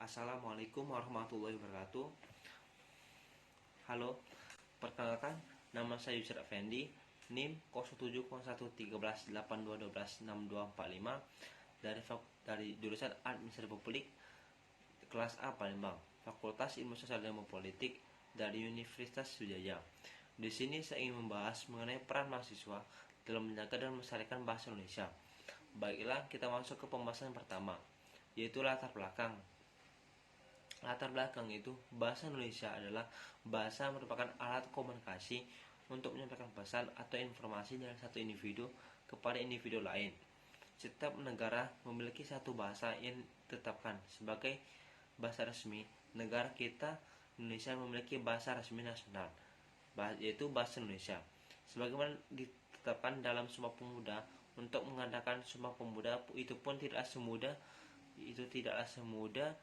Assalamualaikum warahmatullahi wabarakatuh. Halo, perkenalkan nama saya Yusra Effendi, NIM 07011382126245 dari jurusan Administrasi Publik kelas A Palembang, Fakultas Ilmu Sosial dan Politik dari Universitas Sriwijaya. Di sini saya ingin membahas mengenai peran mahasiswa dalam menjaga dan melestarikan bahasa Indonesia. Baiklah, kita masuk ke pembahasan pertama, yaitu latar belakang. Latar belakang itu, bahasa Indonesia adalah bahasa merupakan alat komunikasi untuk menyampaikan pesan atau informasi dari satu individu kepada individu lain. Setiap negara memiliki satu bahasa yang ditetapkan sebagai bahasa resmi. Negara kita, Indonesia, memiliki bahasa resmi nasional, yaitu bahasa Indonesia. Sebagaimana ditetapkan dalam Sumpah Pemuda, untuk mengadakan Sumpah Pemuda itu tidaklah semudah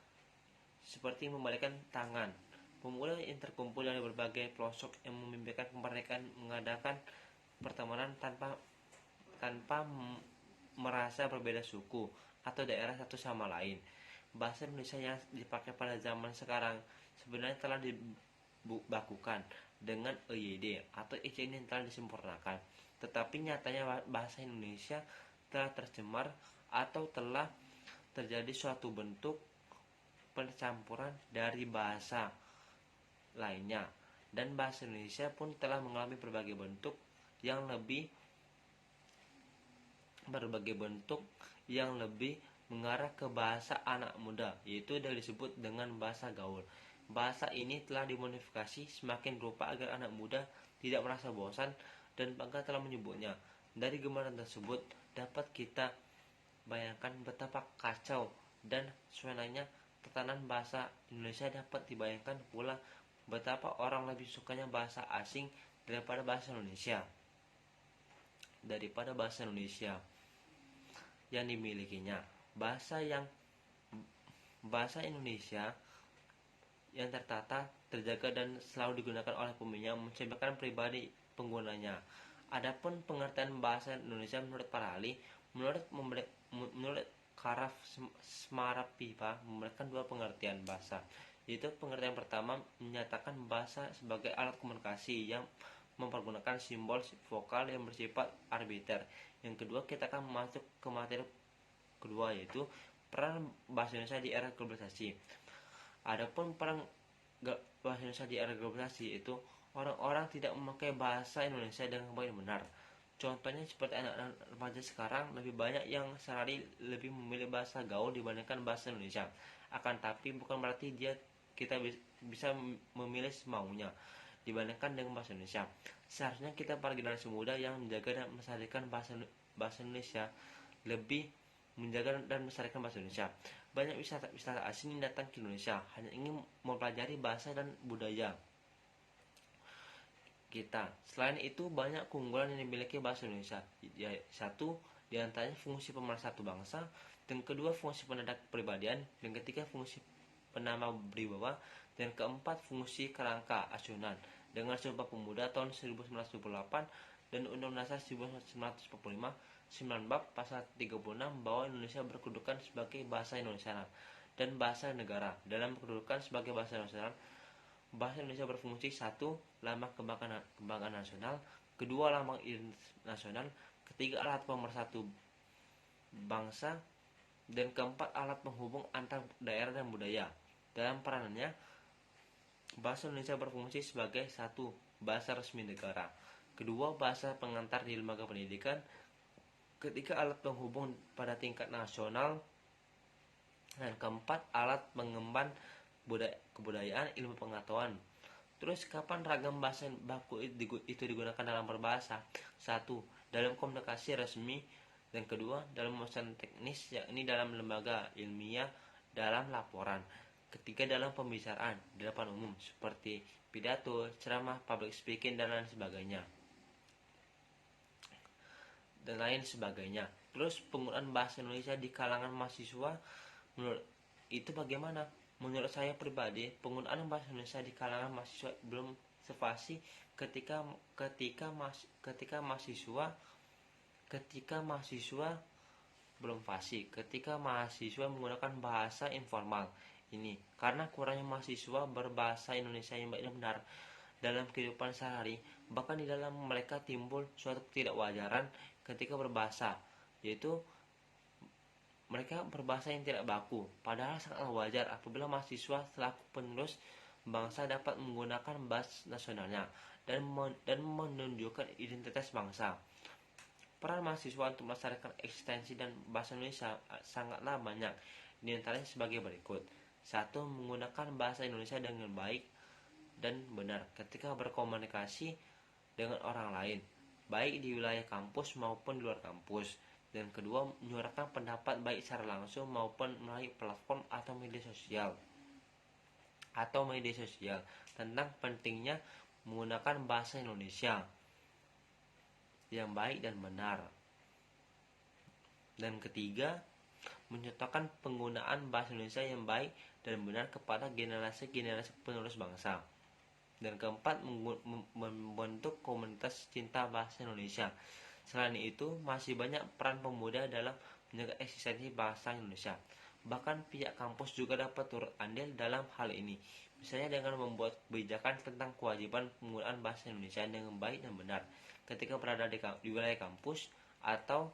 seperti membalikan tangan. Pemuda yang terkumpul dari berbagai pelosok yang memimpikan kemerdekaan mengadakan pertemuan tanpa merasa berbeda suku atau daerah satu sama lain. Bahasa Indonesia yang dipakai pada zaman sekarang sebenarnya telah dibakukan dengan EYD atau EYD yang telah disempurnakan. Tetapi nyatanya bahasa Indonesia telah tercemar atau telah terjadi suatu bentuk pencampuran dari bahasa lainnya, dan bahasa Indonesia pun telah mengalami berbagai bentuk yang lebih mengarah ke bahasa anak muda, yaitu yang disebut dengan bahasa gaul. Bahasa ini telah dimodifikasi semakin rupa agar anak muda tidak merasa bosan dan bangga telah menyebutnya. Dari gambaran tersebut dapat kita bayangkan betapa kacau dan suasananya tatanan bahasa Indonesia. Dapat dibayangkan pula betapa orang lebih sukanya bahasa asing daripada bahasa Indonesia yang dimilikinya. Bahasa Indonesia yang tertata, terjaga, dan selalu digunakan oleh pemilinya mencerminkan pribadi penggunanya. Adapun pengertian bahasa Indonesia menurut para ahli, menurut Karaf Smarapipa, memberikan dua pengertian bahasa, yaitu pengertian pertama menyatakan bahasa sebagai alat komunikasi yang mempergunakan simbol vokal yang bersifat arbiter. Yang kedua, kita akan masuk ke materi kedua, yaitu peran bahasa Indonesia di era globalisasi. Adapun peran bahasa Indonesia di era globalisasi itu, orang-orang tidak memakai bahasa Indonesia dengan baik dan benar. Contohnya seperti anak-anak remaja sekarang, lebih banyak yang sehari lebih memilih bahasa gaul dibandingkan bahasa Indonesia. Akan tapi bukan berarti kita bisa memilih semaunya dibandingkan dengan bahasa Indonesia. Seharusnya kita para generasi muda yang menjaga dan melestarikan bahasa Indonesia lebih menjaga dan melestarikan bahasa Indonesia. Banyak wisata asing yang datang ke Indonesia hanya ingin mempelajari bahasa dan budaya kita. Selain itu, banyak keunggulan yang dimiliki bahasa Indonesia. Satu, diantaranya fungsi pemersatu bangsa, dan kedua fungsi penanda kepribadian, dan ketiga fungsi penama wibawa, dan keempat fungsi kerangka asunan. Dengan Sumpah Pemuda tahun 1928 dan Undang-Undang Dasar 1945, 9 bab pasal 36 bahwa Indonesia berkedudukan sebagai bahasa Indonesia dan bahasa negara. Dalam kedudukan sebagai bahasa nasional, bahasa Indonesia berfungsi: satu, lambang kebanggaan nasional; kedua, lambang nasional; ketiga, alat pemersatu bangsa; dan keempat, alat penghubung antar daerah dan budaya. Dalam peranannya, bahasa Indonesia berfungsi sebagai satu, bahasa resmi negara; kedua, bahasa pengantar di lembaga pendidikan; ketiga, alat penghubung pada tingkat nasional; dan keempat, alat pengemban kebudayaan, ilmu pengetahuan. Terus, kapan ragam bahasa baku itu digunakan dalam berbahasa? Satu, dalam komunikasi resmi; dan kedua, dalam urusan teknis, yakni dalam lembaga ilmiah, dalam laporan; ketiga, dalam pembicaraan di depan umum seperti pidato, ceramah, public speaking, dan lain sebagainya. Terus, penggunaan bahasa Indonesia di kalangan mahasiswa menurut itu bagaimana? Menurut saya pribadi, penggunaan bahasa Indonesia di kalangan mahasiswa belum sefasih ketika mahasiswa menggunakan bahasa informal. ini karena kurangnya mahasiswa berbahasa Indonesia yang baik dan benar dalam kehidupan sehari. Bahkan di dalam mereka timbul suatu ketidakwajaran ketika berbahasa, yaitu mereka berbahasa yang tidak baku. Padahal sangatlah wajar apabila mahasiswa selaku penerus bangsa dapat menggunakan bahasa nasionalnya dan menunjukkan identitas bangsa. Peran mahasiswa untuk melestarikan eksistensi dan bahasa Indonesia sangatlah banyak. Di antaranya sebagai berikut. 1. Menggunakan bahasa Indonesia dengan baik dan benar ketika berkomunikasi dengan orang lain, baik di wilayah kampus maupun di luar kampus. Dan kedua, menyuarakan pendapat baik secara langsung maupun melalui platform atau media sosial tentang pentingnya menggunakan bahasa Indonesia yang baik dan benar. Dan ketiga, menyertakan penggunaan bahasa Indonesia yang baik dan benar kepada generasi-generasi penerus bangsa. Dan keempat, membentuk komunitas cinta bahasa Indonesia. Selain itu, masih banyak peran pemuda dalam menjaga eksistensi bahasa Indonesia. Bahkan pihak kampus juga dapat turut andil dalam hal ini. Misalnya dengan membuat kebijakan tentang kewajiban penggunaan bahasa Indonesia dengan baik dan benar ketika berada di wilayah kampus atau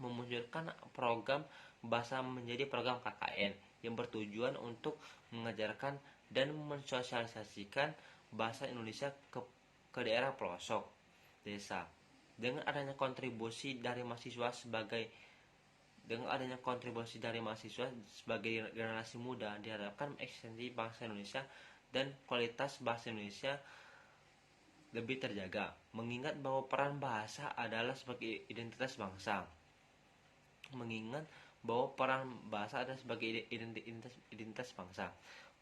memunculkan program bahasa menjadi program KKN yang bertujuan untuk mengajarkan dan mensosialisasikan bahasa Indonesia ke daerah pelosok desa. Dengan adanya kontribusi dari mahasiswa sebagai generasi muda, diharapkan eksistensi bangsa Indonesia dan kualitas bahasa Indonesia lebih terjaga, mengingat bahwa peran bahasa adalah sebagai identitas bangsa.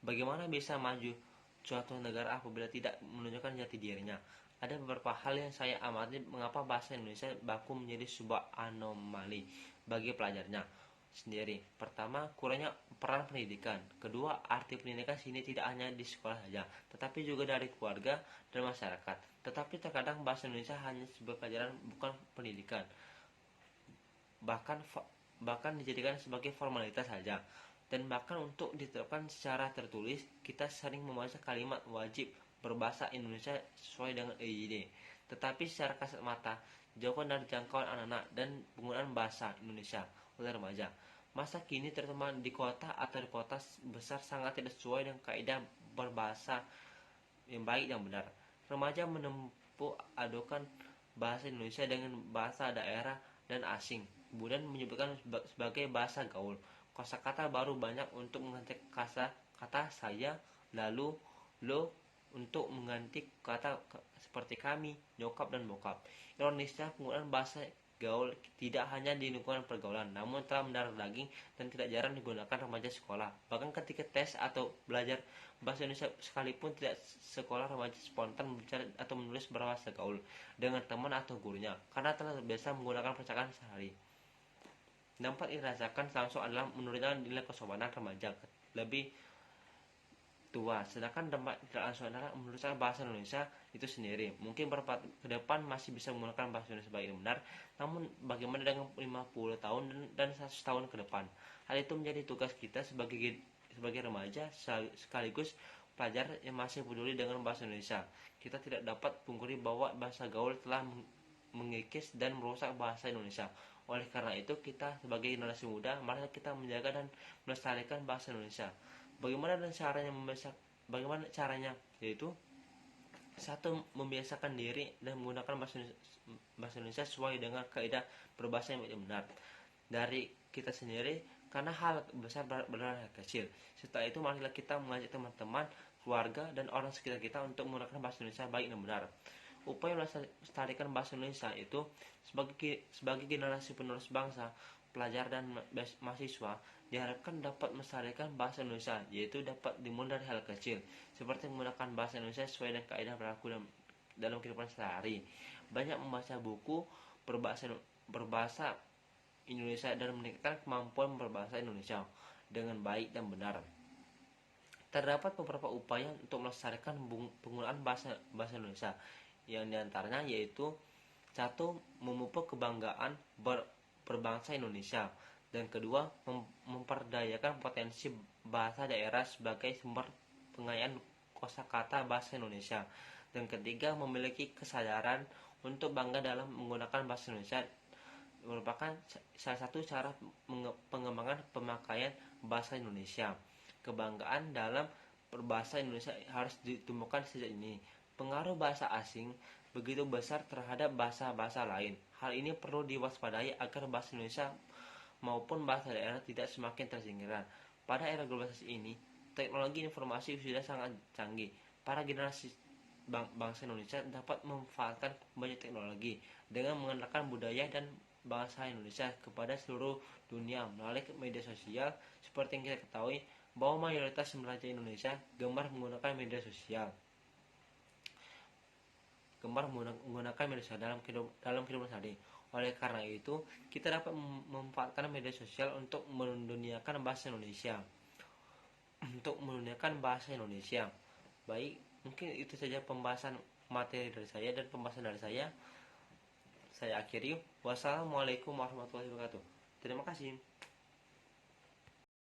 Bagaimana bisa maju suatu negara apabila tidak menunjukkan jati dirinya? Ada beberapa hal yang saya amati mengapa bahasa Indonesia baku menjadi sebuah anomali bagi pelajarnya sendiri. Pertama, kurangnya peran pendidikan. Kedua, arti pendidikan sini tidak hanya di sekolah saja, tetapi juga dari keluarga dan masyarakat. Tetapi terkadang bahasa Indonesia hanya sebagai pelajaran, bukan pendidikan. Bahkan dijadikan sebagai formalitas saja. Dan bahkan untuk diterapkan secara tertulis, kita sering membaca kalimat wajib berbahasa Indonesia sesuai dengan EYD. Tetapi secara kasat mata, jauhkan dari jangkauan anak-anak dan penggunaan bahasa Indonesia oleh remaja. Masa kini terutama di kota atau di kota besar sangat tidak sesuai dengan kaidah berbahasa yang baik dan benar. Remaja menempuh adukan bahasa Indonesia dengan bahasa daerah dan asing, kemudian menyebutkan sebagai bahasa gaul. Kosakata baru banyak untuk mengganti kata saya, lalu, lo, untuk mengganti kata seperti kami, nyokap dan bokap. Ironisnya, penggunaan bahasa gaul tidak hanya di lingkungan pergaulan, namun telah mendarah daging dan tidak jarang digunakan remaja sekolah. Bahkan ketika tes atau belajar bahasa Indonesia sekalipun, tidak sekolah remaja spontan berbicara atau menulis berbahasa gaul dengan teman atau gurunya karena telah terbiasa menggunakan percakapan sehari. Dampak yang dirasakan langsung adalah menurunnya nilai kesopanan remaja lebih tua, sedangkan dampak tidak langsung adalah menuliskan bahasa Indonesia itu sendiri. Mungkin beberapa ke depan masih bisa menggunakan bahasa Indonesia baik dan benar, namun bagaimana dengan 50 tahun dan 100 tahun ke depan? Hal itu menjadi tugas kita sebagai remaja sekaligus pelajar yang masih peduli dengan bahasa Indonesia. Kita tidak dapat pungkiri bahwa bahasa gaul telah mengikis dan merusak bahasa Indonesia. Oleh karena itu, kita sebagai generasi muda, mari kita menjaga dan melestarikan bahasa Indonesia. Bagaimana caranya? Yaitu 1. Membiasakan diri dan menggunakan bahasa Indonesia sesuai dengan kaidah berbahasa yang benar dari kita sendiri, karena hal besar berdarah kecil. Setelah itu, marilah kita mengajak teman-teman, keluarga, dan orang sekitar kita untuk menggunakan bahasa Indonesia baik dan benar. Upaya melestarikan bahasa Indonesia itu sebagai generasi penerus bangsa, pelajar dan mahasiswa diharapkan dapat melestarikan bahasa Indonesia, yaitu dapat dimulai dari hal kecil seperti menggunakan bahasa Indonesia sesuai dengan kaidah berlaku dalam kehidupan sehari, banyak membaca buku berbahasa Indonesia dan meningkatkan kemampuan berbahasa Indonesia dengan baik dan benar. Terdapat beberapa upaya untuk melestarikan penggunaan bahasa Indonesia, yang diantaranya yaitu 1. Memupuk kebanggaan berbangsa Indonesia Dan kedua, memperdayakan potensi bahasa daerah sebagai sumber pengayaan kosakata bahasa Indonesia. Dan ketiga, memiliki kesadaran untuk bangga dalam menggunakan bahasa Indonesia merupakan salah satu cara pengembangan pemakaian bahasa Indonesia. Kebanggaan dalam berbahasa Indonesia harus ditumbuhkan sejak ini. Pengaruh bahasa asing begitu besar terhadap bahasa-bahasa lain. Hal ini perlu diwaspadai agar bahasa Indonesia maupun bahasa daerah tidak semakin tersingkirkan. Pada era globalisasi ini, teknologi informasi sudah sangat canggih. Para generasi bangsa Indonesia dapat memanfaatkan banyak teknologi dengan mengenalkan budaya dan bangsa Indonesia kepada seluruh dunia melalui media sosial. Seperti yang kita ketahui bahwa mayoritas pelajar Indonesia gemar menggunakan media sosial dalam kehidupan sehari. Oleh karena itu, kita dapat memanfaatkan media sosial untuk menduniakan bahasa Indonesia. Baik, mungkin itu saja pembahasan materi dari saya dan pembahasan dari saya. Saya akhiri. Wassalamualaikum warahmatullahi wabarakatuh. Terima kasih.